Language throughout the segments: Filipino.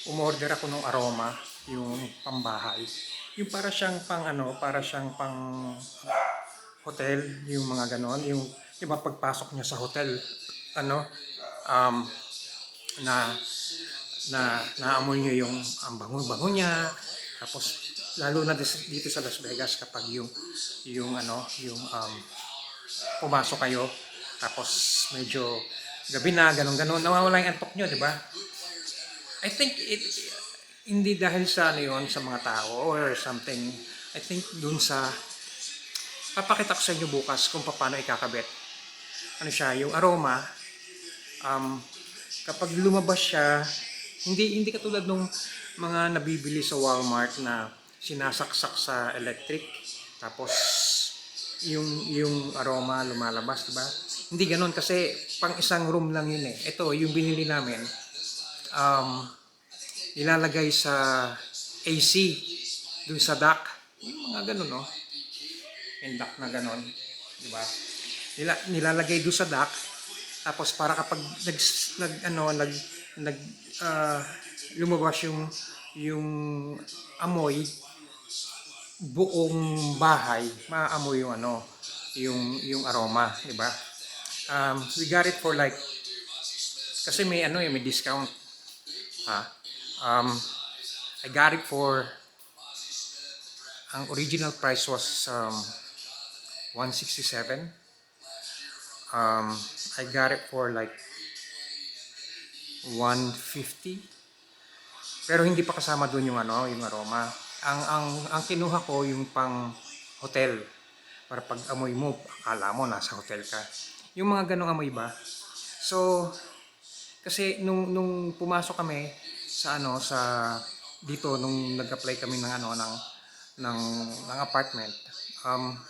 umorder ako ng aroma, yung pambahay. Yung para siyang pang para siyang pang hotel, yung mga ganon, yung iba pagpasok niya sa hotel, ano, um, na naamoy niyo yung ang bango-bango niya. Tapos lalo na dito sa Las Vegas kapag yung pumasok kayo tapos medyo gabi na ganon nawawala yung antok nyo, di ba? I think hindi dahil sa yon sa mga tao or something. I think dun sa papakita ko sa inyo bukas kung paano ikakabit. Ano siya, yung aroma, um, kapag lumabas siya, hindi katulad nung mga nabibili sa Walmart na sinasaksak sa electric tapos yung aroma lumalabas, di ba? Hindi ganoon kasi pang isang room lang yun eh. Ito, yung binili namin, ilalagay sa AC dun sa dock. Yung mga ganun, no? Yung dock na ganun, di ba? Nilalagay dun sa dock. Tapos para kapag lumabas yung amoy, buong bahay maamoy yung aroma, di ba? We got it for like kasi may discount. I got it for ang original price was 167. I got it for like 150. Pero hindi pa kasama doon yung aroma. Ang kinuha ko yung pang hotel para pag amoy mo akala mo nasa hotel ka. Yung mga ganong amoy ba? So kasi nung pumasok kami sa dito nung nag-apply kami ng apartment,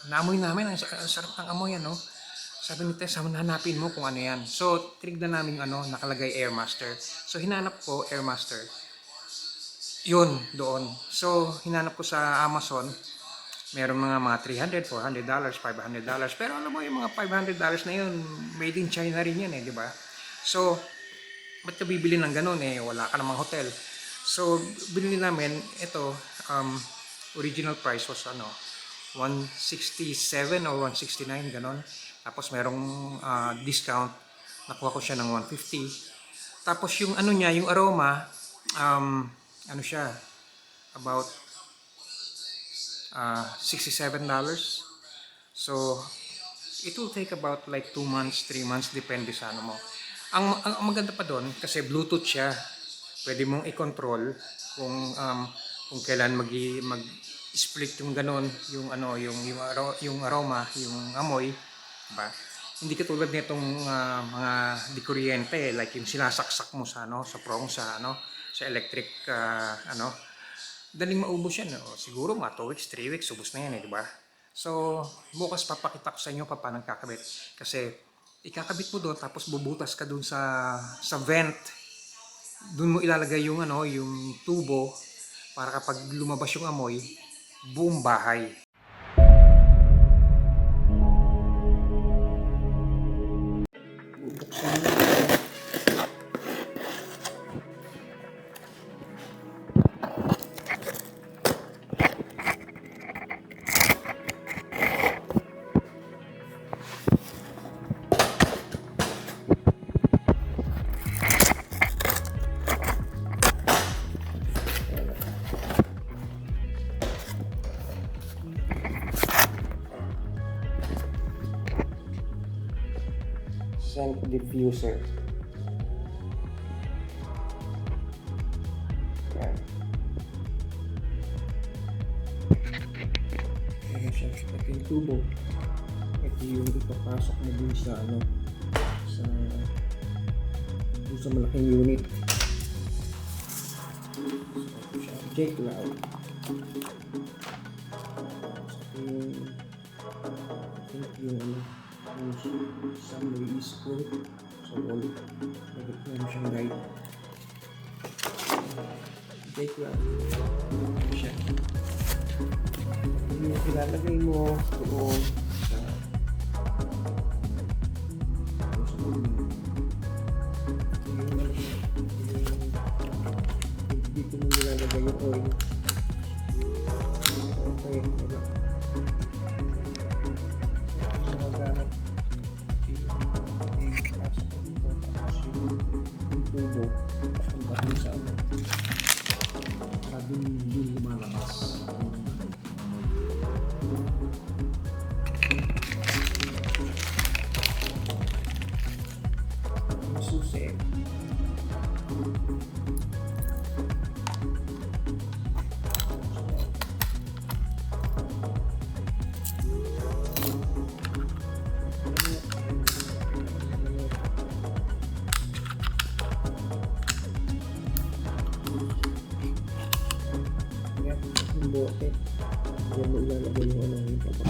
naamoy namin ang sarap ng amoy Sabi ni Tess, hanapin mo kung ano yan. So tinignan namin nakalagay Airmaster. So hinanap ko Airmaster. Yun, doon. So, hinanap ko sa Amazon, meron mga $300, $400, $500. Pero alam mo, yung mga $500 na yun, made in China rin yan di ba? So, ba't ka bibili ng ganun wala ka namang hotel. So, binili namin, ito, original price was 167 or 169, ganon. Tapos merong discount, nakuha ko siya ng 150. Tapos yung niya, yung aroma, siya, about $67. So, it will take about like 2 months, 3 months, depende sa mo. Ang maganda pa doon, kasi Bluetooth siya, pwede mong i-control kung kailan mag-split yung ganon, yung aroma, yung amoy, diba? Hindi katulad nitong mga di kuryente, like yung sinasaksak mo sa prong sa electric daling maubos yan siguro mga 2 weeks, 3 weeks ubos na yan di ba? So bukas papakita ko sa inyo paano kakabit kasi ikakabit mo doon tapos bubutas ka doon sa vent, doon mo ilalagay yung yung tubo para kapag lumabas yung amoy buong bahay. Bubuksan mo scent diffuser. Yan. Ayan siya. Ito yung tubo. Ito yung ipapasok mo dun sa dun sa malaking unit. So, ito siya. J-Cloud. Yung somewhere is full. So, nagit na mo siyang guide. J-Cloud. Ito siya. Yung ilalagay mo doon sa oil. Okay, diba? Magagamit yung pasok ko dito, tapos yung tubo papunta dun sa ano para dun lumalabas yung susi. Yung bote. Diyan mo ilalagay yung ano yung papak.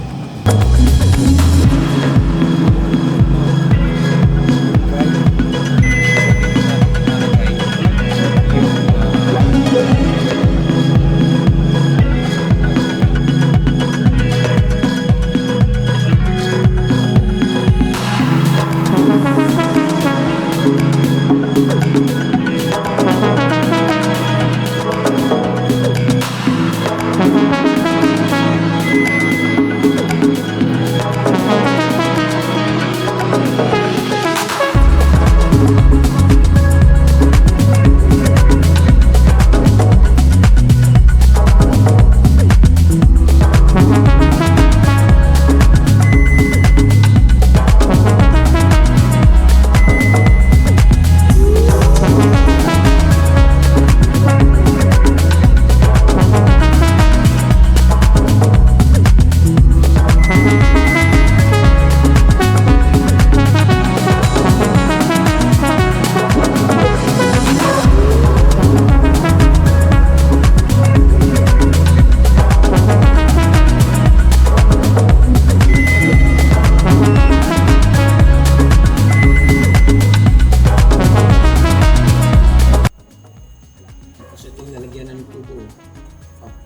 Tapos ito yung lalagyan ng tubo.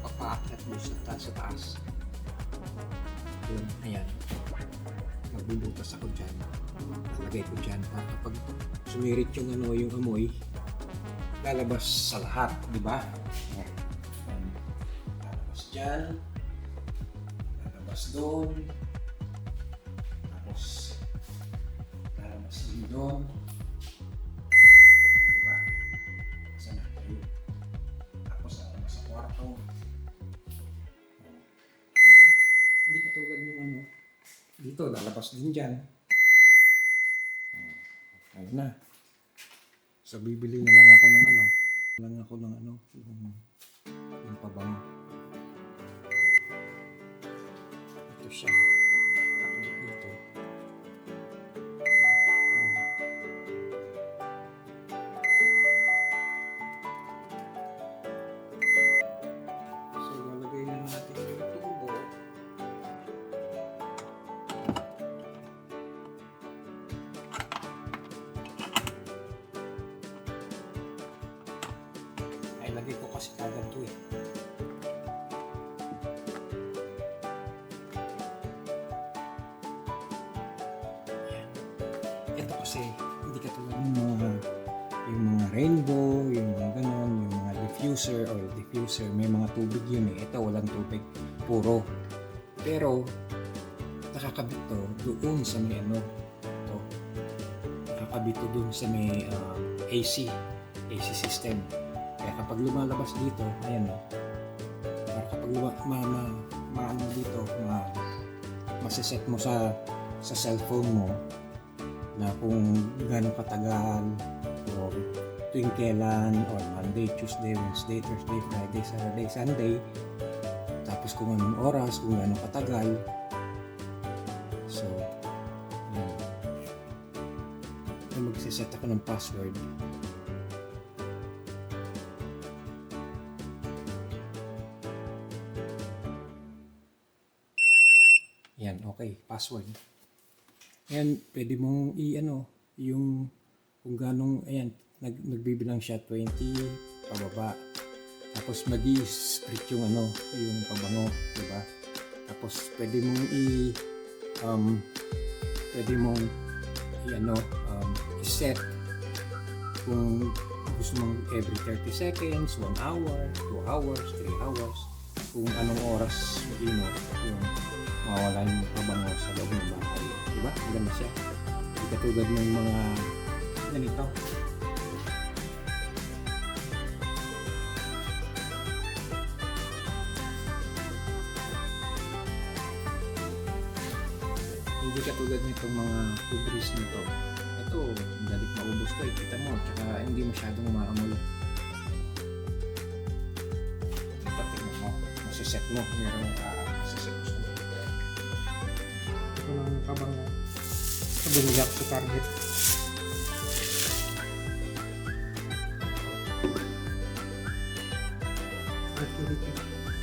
Papaakyat mo sa taas. Yun, ayan. Magbubutas ako dyan. Lalagay ko dyan para kapag sumirit yung ano, yung amoy, lalabas sa lahat, di ba? Ayan. Lalabas dyan. Lalabas doon. Tapos lalabas din doon. Diba? Sana kayo. Tapos lalabas sa kwarto. Diba? Hindi katulad yung ano. Dito, lalabas din dyan. Ayun na. So, bibili na lang ako ng ano. Yung pabango. Ito siya. Katulad dito. So, lalagay na natin yung tubo. Ay, lagay ko kasi kagad to eh. Ayan. Ito kasi, hindi katulad ng yung mga rainbow, yung mga ganon, yung mga diffuser, oil diffuser, may mga tubig yun eh. Ito, walang tubig. Puro. Pero, nakakabit to doon sa may ano. Ito. Nakakabit to doon sa may AC system. Kaya kapag lumalabas dito, ayan o. Para kapag maano dito, masaset mo sa cellphone mo na kung gano'ng katagal o tuwing kailan or Monday, Tuesday, Wednesday, Thursday, Friday, Saturday, Sunday. Tapos kung anong oras, kung gano'ng katagal. So, yan. Magsiset ako ng password. Yan, okay, password. Ayan, pwede mong yung kung ganong, ayan, nagbibilang siya 20 pababa. Tapos mag-i-split yung yung pabango, diba? Tapos pwede mong i-set kung gusto mong every 30 seconds, 1 hour, 2 hours, 3 hours, kung anong oras yung mawawala yung pabango sa loob ng bahay. Diba? Maganda siya. Hindi katulad ng mga ganito. Hindi katulad nitong mga hubris nito. Ito, dalit maubos to, kita mo, tsaka hindi masyadong umaamoy. Ito, tingnan mo, masiset mo, meron masiset mo. Ito lang yung pabango. Ito bumigak sa Target.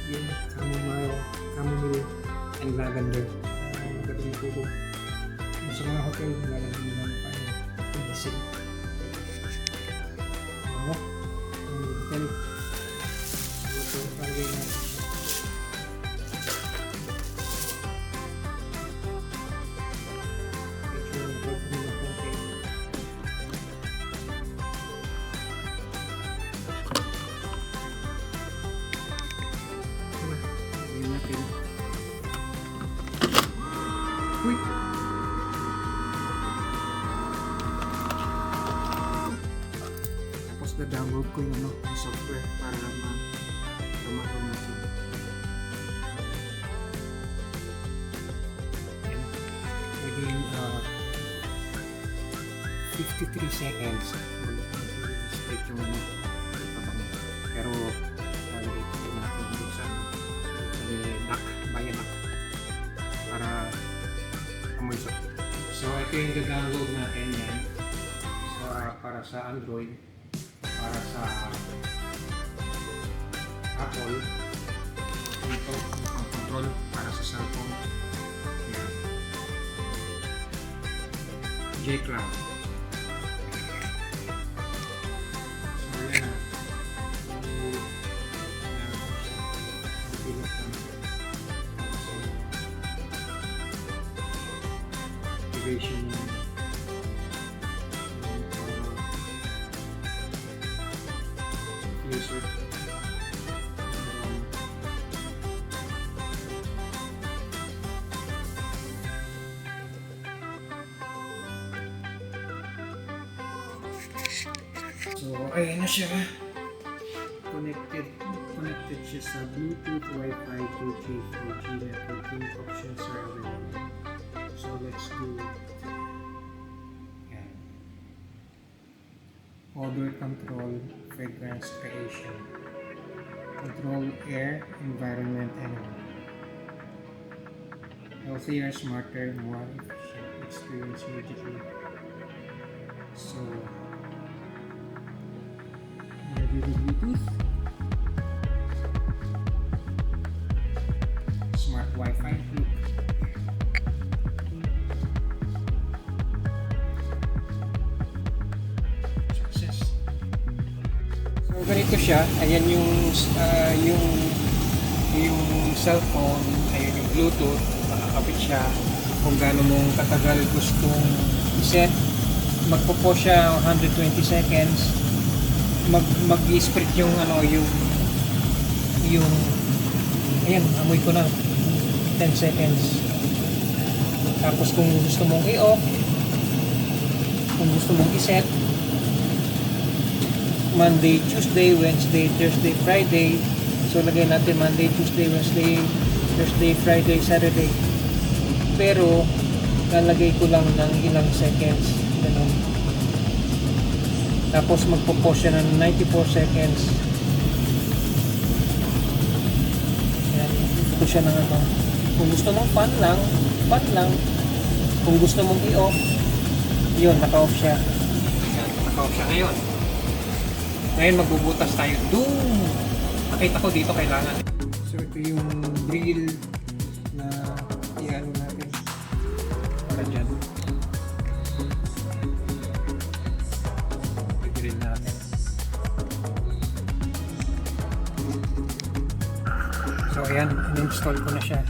Yung chamomile and lavender. Magaling na tulog. Yung sa mga hotel, lalagyan nila ng pagising. Ano? Ang hotel. Ito, palagay natin siya. Medyo nagpapagin ng konti. Ito na. Lagyan natin. Uy! Tapos na-download ko yung software para mag-tomato natin. Within 53 seconds straight yung pabango. Pero lalagay natin doon sa duck, bayanak para amoy sa. So ito yung download natin yan para sa Android, para sa Apple, ito ang control para sa cellphone. Yan. J-Cloud. So yan na. Activation user. So ayan na siya. Connected siya sa Bluetooth, Wi-Fi, 2G, 4G networking options are available. So let's do yan. Odor control, fragrance creation, control air, environment, and healthier, smarter, more efficient experience immediately. So maybe the Bluetooth, smart Wi-Fi, look. So ganito siya, ayan yung cellphone, ayan yung Bluetooth, makakapit siya kung gaano mong katagal gustong i-set. Magpo-pause siya 120 seconds. Mag-spread yung ayan, amoy ko na 10 seconds. Tapos kung gusto mong i-off, kung gusto mong i-set, Monday, Tuesday, Wednesday, Thursday, Friday. So lagay natin Monday, Tuesday, Wednesday, Thursday, Friday, Saturday. Pero lalagay ko lang ng ilang seconds. Ganun. Tapos magpo-pause siya ng 94 seconds. Yan. Ito siya ng Kung gusto mong fan lang. Kung gusto mong i-off, yun, naka-off siya. Yan, naka-off siya ngayon. Ngayon magbubutas tayo. Doon! Nakita ko dito kailangan. So ito yung drill na i-ano natin. Para dyan. I-drill natin. So ayan, in-install ko na siya.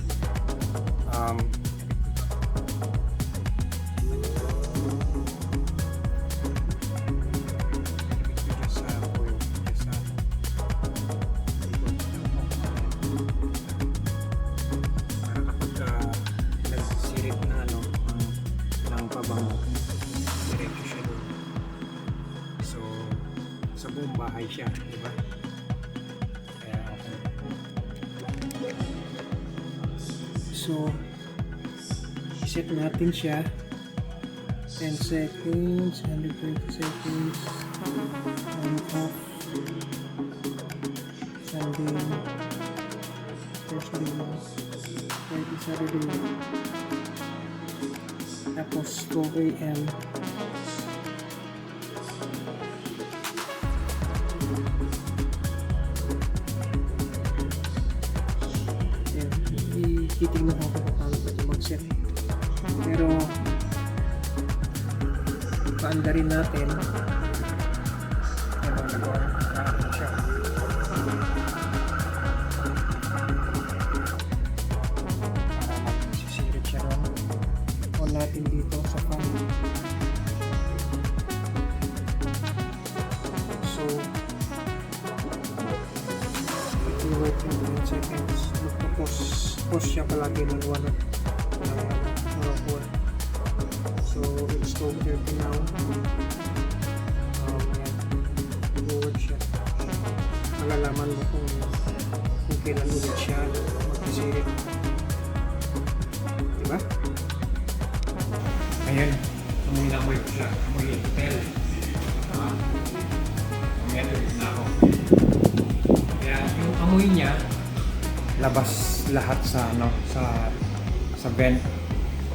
sa buong bahay siya, di ba? Kaya okay. So, set natin siya 10 seconds, 120 seconds, on off, Sunday, Thursday, Friday, Saturday, tapos 2 AM. Yan, titignan ko kung paano pa ito mag-set. Pero paanda rin natin ano nagawa natin siya para magsisirit siya ron. On natin dito sa fan. So it will work in 10 seconds. Magpapos siya palagi ng 1 hour. So it's 12:30 now. Yan. Forward siya. Malalaman mo kung kailan ulit siya mag-isirit. Diba? Ayan. Amoy na amoy ko siya. Amoy hotel. Amoy ulit na ako. Kaya yung amoy niya labas lahat sa sa vent.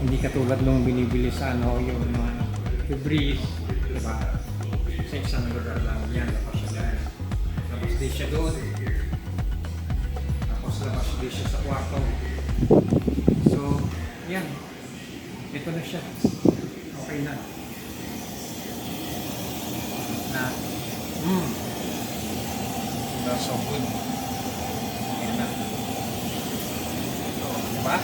Hindi katulad nung binibili sa yung mga debris, diba? Sa isang lugar lang yan, labas siya dyan. Labas din siya doon. Tapos labas din siya sa kwarto. So, yan. Ito na siya. Okay na. That's so good. Yan na. So, diba?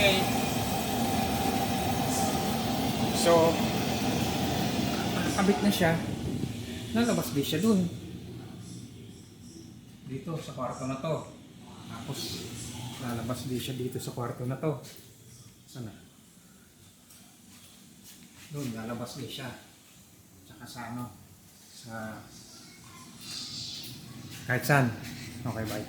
Okay. So, nakakabit na siya. Lalabas din siya dun. Dito sa kwarto na to. Tapos, lalabas din siya dito sa kwarto na to. Sana? Doon, lalabas din siya. Tsaka sa sa kahit saan. Okay, bye.